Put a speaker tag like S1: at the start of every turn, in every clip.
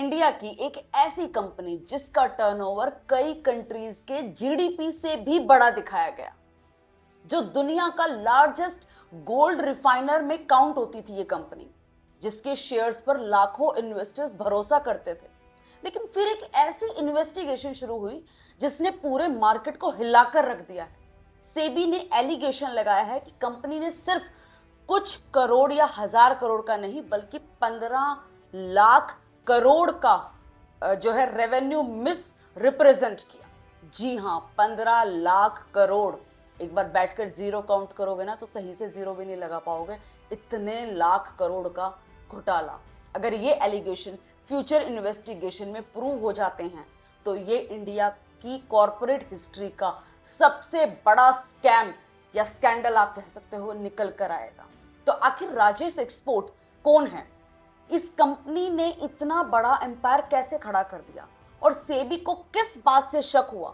S1: India की एक ऐसी कंपनी जिसका टर्नओवर कई कंट्रीज के जीडीपी से भी बड़ा दिखाया गया, जो दुनिया का लार्जेस्ट गोल्ड रिफाइनर में काउंट होती थी ये कंपनी, जिसके शेयर्स पर लाखों इन्वेस्टर्स भरोसा करते थे। लेकिन फिर एक ऐसी इन्वेस्टिगेशन शुरू हुई जिसने पूरे मार्केट को हिलाकर रख दिया है। सेबी ने एलिगेशन लगाया है कि कंपनी ने सिर्फ कुछ करोड़ या हजार करोड़ का नहीं बल्कि 15 लाख करोड़ का जो है रेवेन्यू मिस रिप्रेजेंट किया। जी हां, 15 लाख करोड़। एक बार बैठकर जीरो काउंट करोगे ना तो सही से जीरो भी नहीं लगा पाओगे। इतने लाख करोड़ का घोटाला। अगर ये एलिगेशन फ्यूचर इन्वेस्टिगेशन में प्रूव हो जाते हैं तो ये इंडिया की कॉर्पोरेट हिस्ट्री का सबसे बड़ा स्कैम या स्कैंडल आप कह सकते हो निकल कर आएगा। तो आखिर राजेश एक्सपोर्ट कौन है? इस कंपनी ने इतना बड़ा एम्पायर कैसे खड़ा कर दिया? और सेबी को किस बात से शक हुआ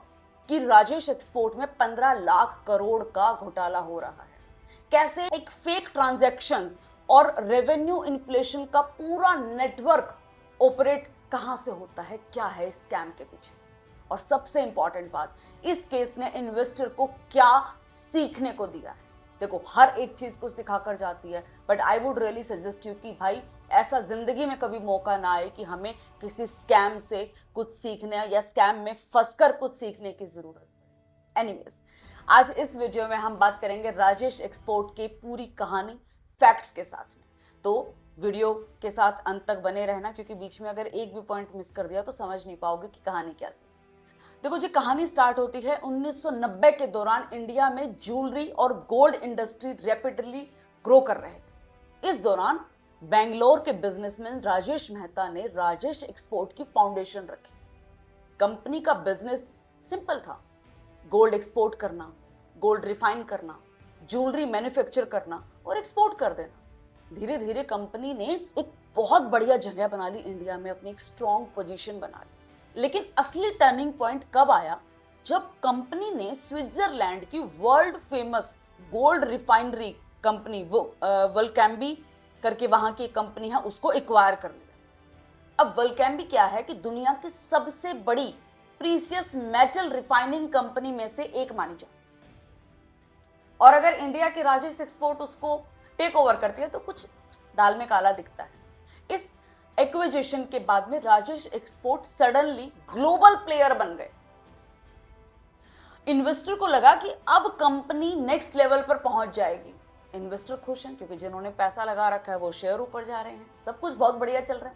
S1: कि राजेश एक्सपोर्ट में 15 लाख करोड़ का घोटाला हो रहा है? कैसे एक फेक ट्रांजैक्शंस और रेवेन्यू इन्फ्लेशन का पूरा नेटवर्क ऑपरेट कहां से होता है? क्या है इस स्कैम के पीछे? और सबसे इंपॉर्टेंट बात, इस केस ने इन्वेस्टर को क्या सीखने को दिया है? देखो, हर एक चीज को सिखाकर जाती है, but I would really suggest you कि भाई ऐसा जिंदगी में कभी मौका ना आए कि हमें किसी स्कैम से कुछ सीखने या स्कैम में फंसकर कुछ सीखने की जरूरत है। एनीवेज, आज इस वीडियो में हम बात करेंगे राजेश एक्सपोर्ट की पूरी कहानी फैक्ट्स के साथ में। तो वीडियो के साथ अंत तक बने रहना, क्योंकि बीच में अगर एक भी पॉइंट मिस कर दिया तो समझ नहीं पाओगे कि कहानी क्या थी। देखो जी, कहानी स्टार्ट होती है 1990 के दौरान। इंडिया में ज्वेलरी और गोल्ड इंडस्ट्री रैपिडली ग्रो कर रहे थे। इस दौरान बेंगलोर के बिजनेसमैन राजेश मेहता ने राजेश एक्सपोर्ट की फाउंडेशन रखी। कंपनी का बिजनेस सिंपल था, गोल्ड एक्सपोर्ट करना, गोल्ड रिफाइन करना, ज्वेलरी मैन्युफैक्चर करना और एक्सपोर्ट कर देना। धीरे धीरे कंपनी ने एक बहुत बढ़िया जगह बना ली इंडिया में, अपनी एक स्ट्रॉन्ग पोजीशन बना ली। लेकिन असली टर्निंग पॉइंट कब आया? जब कंपनी ने स्विट्जरलैंड की world famous gold refinery company Valcambi करके वहां की कंपनी है, उसको एक्वायर कर लिया। अब वोल्केम्बी क्या है कि दुनिया की सबसे बड़ी प्रीसियस मेटल रिफाइनिंग कंपनी में से एक मानी जाती है। और अगर इंडिया की राजेश एक्सपोर्ट उसको टेक ओवर करती है तो कुछ दाल में काला दिखता है। इस एक्विजिशन के बाद में Rajesh export suddenly global player बन गए। इन्वेस्टर को लगा कि अब कंपनी नेक्स्ट लेवल पर पहुंच जाएगी। इन्वेस्टर खुश हैं क्योंकि जिन्होंने पैसा लगा रखा है वो शेयर ऊपर जा रहे हैं, सब कुछ बहुत बढ़िया चल रहा है।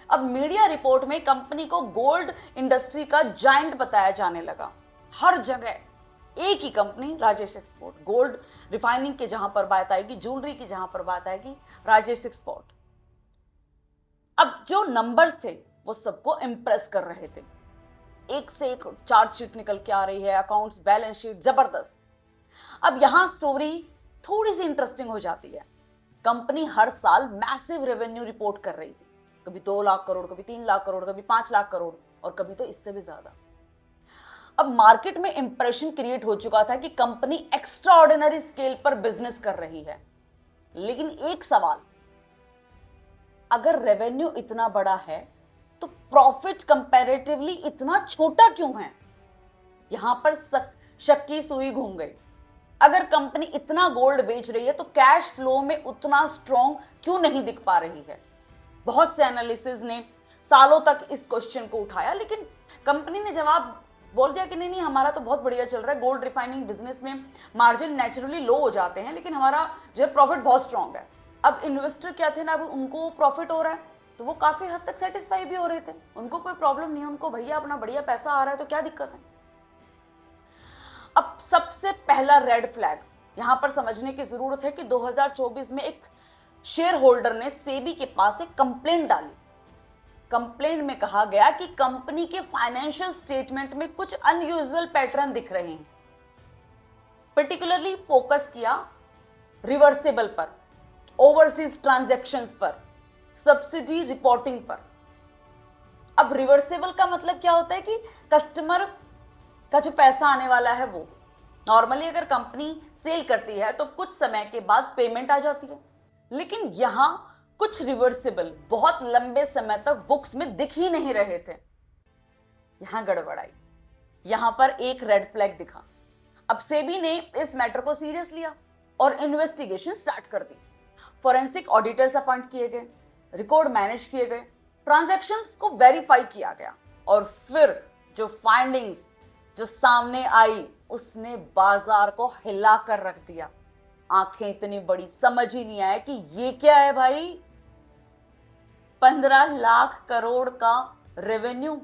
S1: अब मीडिया रिपोर्ट में कंपनी को गोल्ड इंडस्ट्री का जायंट बताया जाने लगा। हर जगह एक ही company Rajesh export, gold refining की जहां पर बात आएगी, ज्वेलरी की जहां पर बात आएगी, राजेश एक्सपोर्ट। अब जो नंबर्स थे वो सबको इंप्रेस कर रहे थे। एक से एक चार्जशीट निकल के आ रही है, अकाउंट्स, बैलेंस शीट जबरदस्त। अब यहां स्टोरी थोड़ी सी इंटरेस्टिंग हो जाती है। कंपनी हर साल मैसिव रेवेन्यू रिपोर्ट कर रही थी, कभी 2 लाख करोड़, कभी 3 लाख करोड़, कभी 5 लाख करोड़ और कभी तो इससे भी ज्यादा। अब मार्केट में इंप्रेशन क्रिएट हो चुका था कि कंपनी एक्स्ट्राऑर्डिनरी स्केल पर बिजनेस कर रही है। लेकिन एक सवाल, अगर रेवेन्यू इतना बड़ा है तो प्रॉफिट कंपैरेटिवली इतना छोटा क्यों है? यहां पर शक की सुई घूम गई। अगर कंपनी इतना गोल्ड बेच रही है तो कैश फ्लो में उतना स्ट्रॉन्ग क्यों नहीं दिख पा रही है? बहुत से एनालिसिस ने सालों तक इस क्वेश्चन को उठाया, लेकिन कंपनी ने जवाब बोल दिया कि नहीं नहीं, हमारा तो बहुत बढ़िया चल रहा है। गोल्ड रिफाइनिंग बिजनेस में मार्जिन नेचुरली लो हो जाते हैं, लेकिन हमारा जो है प्रॉफिट बहुत स्ट्रॉन्ग है। अब इन्वेस्टर क्या थे ना, अब उनको प्रॉफिट हो रहा है तो वो काफी हद तक सेटिस्फाई भी हो रहे थे। उनको कोई प्रॉब्लम नहीं है, उनको भैया अपना बढ़िया पैसा आ रहा है तो क्या दिक्कत है। अब सबसे पहला रेड फ्लैग यहां पर समझने की जरूरत है कि 2024 में एक शेयर होल्डर ने सेबी के पास एक कंप्लेंट डाली। कंप्लेंट में कहा गया कि कंपनी के फाइनेंशियल स्टेटमेंट में कुछ अनयूजुअल पैटर्न दिख रहे हैं। पर्टिकुलरली फोकस किया रिवर्सेबल पर, ओवरसीज ट्रांजैक्शंस पर, सब्सिडी रिपोर्टिंग पर। अब रिवर्सेबल का मतलब क्या होता है कि कस्टमर का जो पैसा आने वाला है वो नॉर्मली अगर कंपनी सेल करती है तो कुछ समय के बाद पेमेंट आ जाती है, लेकिन यहां कुछ रिवर्सिबल बहुत लंबे समय तक बुक्स में दिख ही नहीं रहे थे। यहां गड़बड़ आई, यहां पर एक रेड फ्लैग दिखा। अब सेबी ने इस मैटर को सीरियस लिया और इन्वेस्टिगेशन स्टार्ट कर दी। फॉरेंसिक ऑडिटर्स अपॉइंट किए गए, रिकॉर्ड मैनेज किए गए, ट्रांजैक्शंस को वेरीफाई किया गया और फिर जो फाइंडिंग्स जो सामने आई उसने बाजार को हिला कर रख दिया। आंखें इतनी बड़ी, समझ ही नहीं आया कि ये क्या है भाई। 15 लाख करोड़ का रेवेन्यू।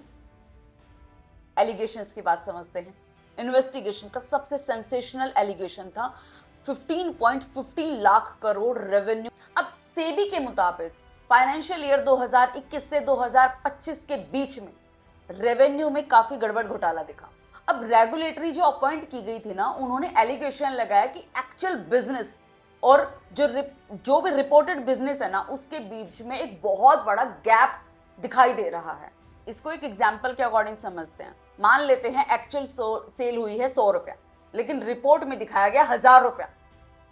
S1: एलिगेशंस की बात समझते हैं। इन्वेस्टिगेशन का सबसे सेंसेशनल एलिगेशन था 15.50 लाख करोड़ रेवेन्यू। अब सेबी के मुताबिक फाइनेंशियल ईयर 2021 से 2025 के बीच में रेवेन्यू में काफी गड़बड़ घोटाला दिखा। अब रेगुलेटरी जो अपॉइंट की गई थी ना, उन्होंने एलिगेशन लगाया कि एक्चुअल बिजनेस और जो भी रिपोर्टेड बिजनेस है ना, उसके बीच में एक बहुत बड़ा गैप दिखाई दे रहा है। इसको एक एग्जाम्पल के अकॉर्डिंग समझते हैं। मान लेते हैं एक्चुअल सेल हुई है 100 रुपया, लेकिन रिपोर्ट में दिखाया गया 1000 रुपया।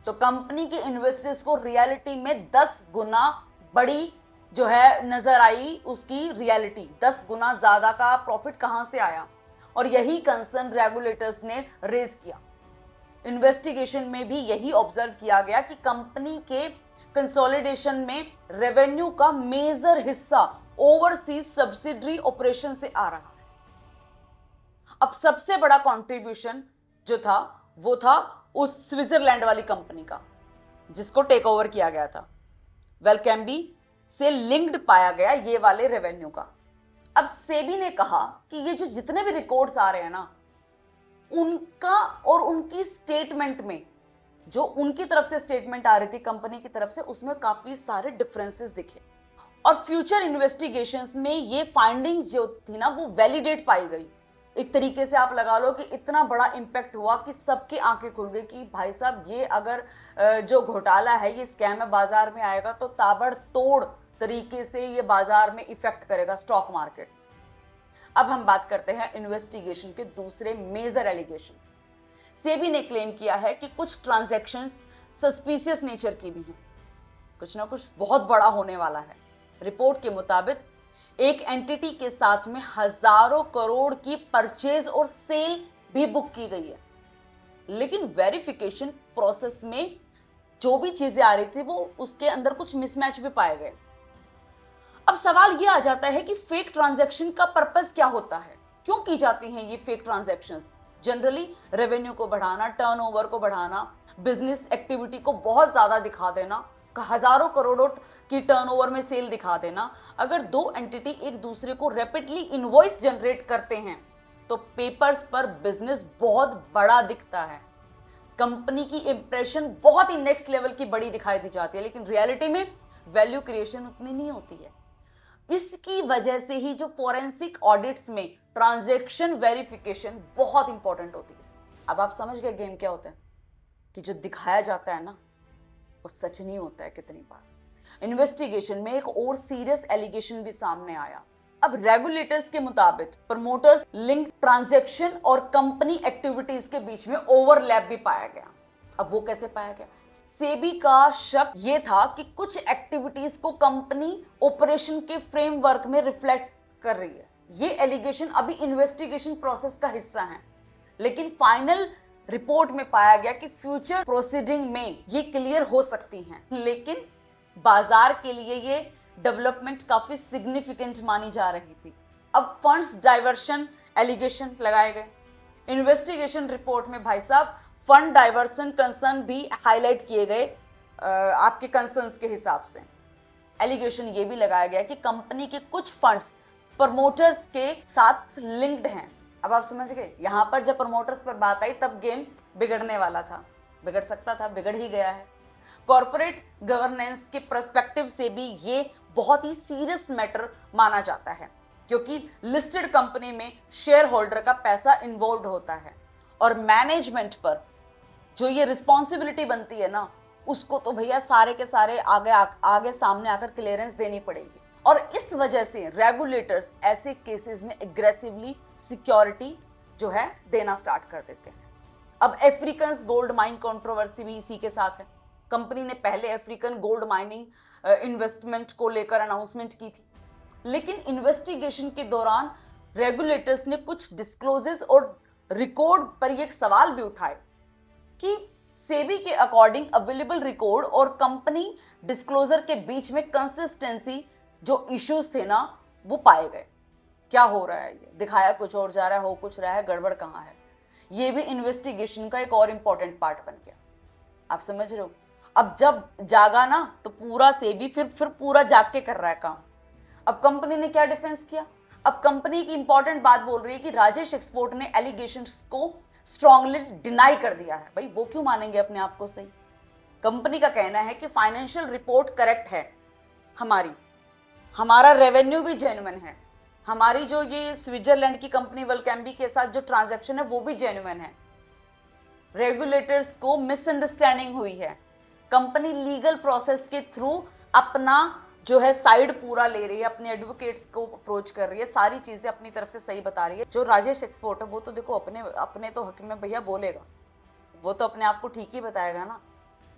S1: तो कंपनी के इन्वेस्टर्स को रियलिटी में 10 गुना बड़ी जो है नजर आई उसकी रियलिटी। 10 गुना ज्यादा का प्रॉफिट कहां से आया, और यही कंसर्न रेगुलेटर्स ने रेज किया। इन्वेस्टिगेशन में भी यही ऑब्जर्व किया गया कि कंपनी के कंसोलिडेशन में रेवेन्यू का मेजर हिस्सा ओवरसीज सब्सिडरी ऑपरेशन से आ रहा है। अब सबसे बड़ा कंट्रीब्यूशन जो था वो था उस स्विट्जरलैंड वाली कंपनी का जिसको टेक ओवर किया गया था। वेलकैम्बी से लिंक्ड पाया गया ये वाले रेवेन्यू का। अब सेबी ने कहा कि ये जो जितने भी रिकॉर्ड्स आ रहे हैं ना, उनका और उनकी स्टेटमेंट में जो उनकी तरफ से स्टेटमेंट आ रही थी कंपनी की तरफ से, उसमें काफी सारे डिफरेंसेस दिखे और फ्यूचर इन्वेस्टिगेशंस में ये फाइंडिंग्स जो थी ना वो वैलिडेट पाई गई। एक तरीके से आप लगा लो कि इतना बड़ा इंपैक्ट हुआ कि सबकी आंखें खुल गई कि भाई साहब ये अगर जो घोटाला है, ये स्कैम है, बाजार में आएगा तो ताबड़तोड़ तरीके से ये बाजार में इफेक्ट करेगा स्टॉक मार्केट। अब हम बात करते हैं इन्वेस्टिगेशन के दूसरे मेजर एलिगेशन। सेबी ने क्लेम किया है कि कुछ ट्रांजैक्शंस सस्पिशियस नेचर की भी हैं, कुछ ना कुछ बहुत बड़ा होने वाला है। रिपोर्ट के मुताबिक एक एंटिटी के साथ में हजारों करोड़ की परचेज और सेल भी बुक की गई है, लेकिन वेरिफिकेशन प्रोसेस में जो भी चीजें आ रही थी वो उसके अंदर कुछ मिसमैच भी पाए गए। अब सवाल ये आ जाता है कि फेक ट्रांजैक्शन का पर्पस क्या होता है, क्यों की जाती हैं ये फेक ट्रांजैक्शंस? जनरली रेवेन्यू को बढ़ाना, टर्नओवर को बढ़ाना, बिजनेस एक्टिविटी को बहुत ज्यादा दिखा देना, हजारों करोड़ों की टर्नओवर में सेल दिखा देना। अगर दो एंटिटी एक दूसरे को रैपिडली इनवॉइस जनरेट करते हैं तो पेपर्स पर बिजनेस बहुत बड़ा दिखता है, कंपनी की इंप्रेशन बहुत ही नेक्स्ट लेवल की बड़ी दिखाई दी जाती है, लेकिन रियलिटी में वैल्यू क्रिएशन उतनी नहीं होती है। इसकी वजह से ही जो फॉरेंसिक ऑडिट्स में ट्रांजैक्शन वेरिफिकेशन बहुत इंपॉर्टेंट होती है। अब आप समझ गए गेम क्या होता है, कि जो दिखाया जाता है ना वो सच नहीं होता है कितनी बार। इन्वेस्टिगेशन में एक और सीरियस एलिगेशन भी सामने आया। अब रेगुलेटर्स के मुताबिक प्रमोटर्स लिंक ट्रांजैक्शन और कंपनी एक्टिविटीज के बीच में ओवरलैप भी पाया गया। अब वो कैसे पाया गया? सेबी का शक ये था कि कुछ एक्टिविटीज को कंपनी ऑपरेशन के फ्रेमवर्क में रिफ्लेक्ट कर रही है। ये एलिगेशन अभी इन्वेस्टिगेशन प्रोसेस का हिस्सा है, लेकिन फाइनल रिपोर्ट में पाया गया कि फ्यूचर प्रोसीडिंग में ये क्लियर हो सकती हैं, लेकिन बाजार के लिए ये डेवलपमेंट काफी सिग्निफिकेंट मानी जा रही थी। अब फंड्स डाइवर्शन एलिगेशन लगाए गए। इन्वेस्टिगेशन रिपोर्ट में भाई साहब फंड डाइवर्सन कंसर्न भी हाईलाइट किए गए। आपके कंसर्न्स के हिसाब से एलिगेशन ये भी लगाया गया कि कंपनी के कुछ फंड्स प्रमोटर्स के साथ लिंक्ड हैं। अब आप समझ गए, यहां पर जब प्रमोटर्स पर बात आई तब गेम बिगड़ने वाला था, बिगड़ सकता था, बिगड़ ही गया है। कॉर्पोरेट गवर्नेंस के पर्सपेक्टिव से भी ये बहुत ही सीरियस मैटर माना जाता है, क्योंकि लिस्टेड कंपनी में शेयर होल्डर का पैसा इन्वॉल्व होता है और मैनेजमेंट पर जो ये रिस्पॉन्सिबिलिटी बनती है ना, उसको तो भैया सारे के सारे आगे सामने आकर क्लियरेंस देनी पड़ेगी। और इस वजह से रेगुलेटर्स ऐसे केसेस में एग्रेसिवली सिक्योरिटी जो है देना स्टार्ट कर देते हैं। अब अफ्रीकन गोल्ड माइन कंट्रोवर्सी भी इसी के साथ है। कंपनी ने पहले अफ्रीकन गोल्ड माइनिंग इन्वेस्टमेंट को लेकर अनाउंसमेंट की थी, लेकिन इन्वेस्टिगेशन के दौरान रेगुलेटर्स ने कुछ डिस्क्लोजेस और रिकॉर्ड पर यह सवाल भी उठाए कि सेबी के अकॉर्डिंग अवेलेबल रिकॉर्ड और कंपनी डिस्क्लोजर के बीच में कंसिस्टेंसी जो इश्यूज थे ना वो पाए गए। क्या हो रहा है, ये दिखाया कुछ और जा रहा है, हो कुछ रहा है, गड़बड़ कहाँ है। ये भी इन्वेस्टिगेशन का एक और इंपॉर्टेंट पार्ट बन गया। आप समझ रहे हो? अब जब जागा ना तो पूरा सेबी फिर पूरा जाग के कर रहा है काम। अब कंपनी ने क्या डिफेंस किया? अब कंपनी की इंपॉर्टेंट बात बोल रही है कि राजेश एक्सपोर्ट ने एलिगेशंस को स्ट्रांगली डिनाई कर दिया है। भाई वो क्यों मानेंगे अपने आप को सही? कंपनी का कहना है कि फाइनेंशियल रिपोर्ट करेक्ट है, हमारा रेवेन्यू भी जेन्युइन है, हमारी जो ये स्विट्जरलैंड की कंपनी वेलकैम्बी के साथ जो ट्रांजैक्शन है वो भी जेन्युइन है। रेगुलेटर्स को मिसअंडरस्टैंडिंग हुई है, कंपनी लीगल प्रोसेस के थ्रू अपना जो है साइड पूरा ले रही है, अपने एडवोकेट्स को अप्रोच कर रही है, सारी चीजें अपनी तरफ से सही बता रही है। जो राजेश एक्सपोर्ट है वो तो देखो अपने तो हक में भैया बोलेगा, वो तो अपने आप को ठीक ही बताएगा ना।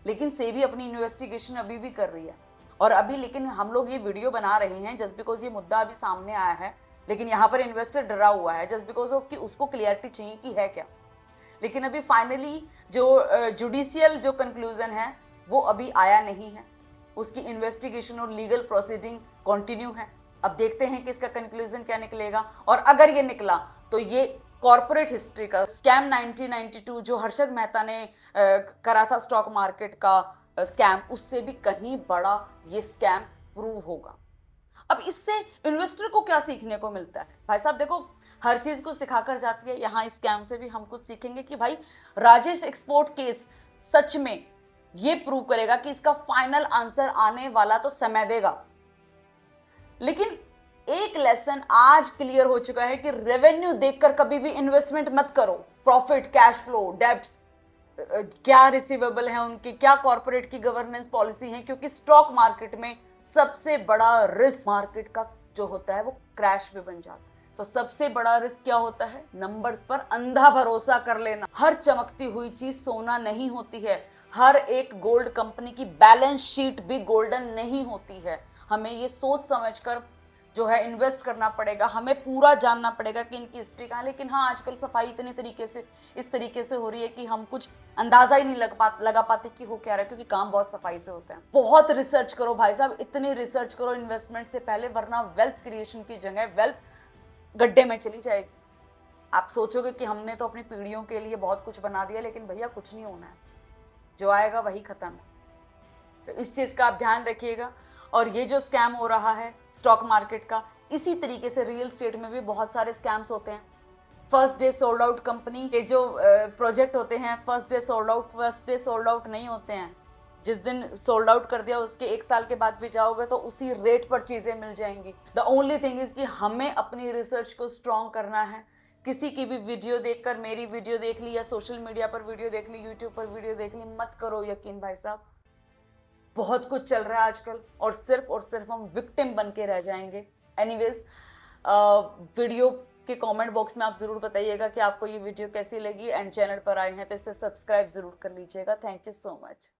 S1: लेकिन सेबी अपनी इन्वेस्टिगेशन अभी भी कर रही है और अभी, लेकिन हम लोग ये वीडियो बना रहे हैं जस्ट बिकॉज ये मुद्दा अभी सामने आया है, लेकिन यहाँ पर इन्वेस्टर डरा हुआ है जस्ट बिकॉज ऑफ कि उसको क्लियरिटी चाहिए कि है क्या। लेकिन अभी फाइनली जो जुडिशियल जो कंक्लूजन है वो अभी आया नहीं है, उसकी इन्वेस्टिगेशन और लीगल प्रोसीडिंग कंटिन्यू है। अब देखते हैं कि इसका कंक्लूजन क्या निकलेगा, और अगर ये निकला तो ये कॉर्पोरेट हिस्ट्री का स्कैम 1992 जो हर्षद मेहता ने करा था स्टॉक मार्केट का स्कैम, उससे भी कहीं बड़ा ये स्कैम प्रूव होगा। अब इससे इन्वेस्टर को क्या सीखने को मिलता है? भाई साहब देखो, हर चीज को सिखाकर जाती है, यहाँ इस स्कैम से भी हम कुछ सीखेंगे कि भाई राजेश एक्सपोर्ट केस सच में ये प्रूव करेगा कि इसका फाइनल आंसर आने वाला तो समय देगा। लेकिन एक लेसन आज क्लियर हो चुका है कि रेवेन्यू देखकर कभी भी इन्वेस्टमेंट मत करो। प्रॉफिट, कैश फ्लो, डेब्ट्स, क्या रिसीवेबल है उनकी, क्या कॉर्पोरेट की गवर्नेंस पॉलिसी है, क्योंकि स्टॉक मार्केट में सबसे बड़ा रिस्क मार्केट का जो होता है वो क्रैश भी बन जाता है। तो सबसे बड़ा रिस्क क्या होता है? नंबर्स पर अंधा भरोसा कर लेना। हर चमकती हुई चीज सोना नहीं होती है, हर एक गोल्ड कंपनी की बैलेंस शीट भी गोल्डन नहीं होती है। हमें ये सोच समझकर जो है इन्वेस्ट करना पड़ेगा, हमें पूरा जानना पड़ेगा कि इनकी हिस्ट्री कहाँ है। लेकिन हाँ, आजकल सफाई इस तरीके से हो रही है कि हम कुछ अंदाजा ही नहीं लगा पाते कि हो क्या रहा है, क्योंकि काम बहुत सफाई से होता है। बहुत रिसर्च करो भाई साहब, इतनी रिसर्च करो इन्वेस्टमेंट से पहले, वरना वेल्थ क्रिएशन की जगह वेल्थ गड्ढे में चली जाएगी। आप सोचोगे कि हमने तो अपनी पीढ़ियों के लिए बहुत कुछ बना दिया, लेकिन भैया कुछ नहीं होना है, जो आएगा वही खत्म है। तो इस चीज का आप ध्यान रखिएगा। और ये जो स्कैम हो रहा है स्टॉक मार्केट का, इसी तरीके से रियल एस्टेट में भी बहुत सारे स्कैम्स होते हैं। First day sold out company के जो प्रोजेक्ट होते हैं, फर्स्ट डे सोल्ड आउट नहीं होते हैं। जिस दिन सोल्ड आउट कर दिया उसके 1 साल के बाद भी जाओगे तो उसी रेट पर चीजें मिल जाएंगी। द ओनली थिंग इज कि हमें अपनी रिसर्च को स्ट्रॉन्ग करना है। किसी की भी वीडियो देखकर, मेरी वीडियो देख ली या सोशल मीडिया पर वीडियो देख ली, यूट्यूब पर वीडियो देख ली, मत करो यकीन भाई साहब। बहुत कुछ चल रहा है आजकल और सिर्फ हम विक्टिम बन के रह जाएंगे। एनीवेज, वीडियो के कमेंट बॉक्स में आप जरूर बताइएगा कि आपको ये वीडियो कैसी लगी, एंड चैनल पर आए हैं तो इसे सब्सक्राइब जरूर कर लीजिएगा। Thank you so much.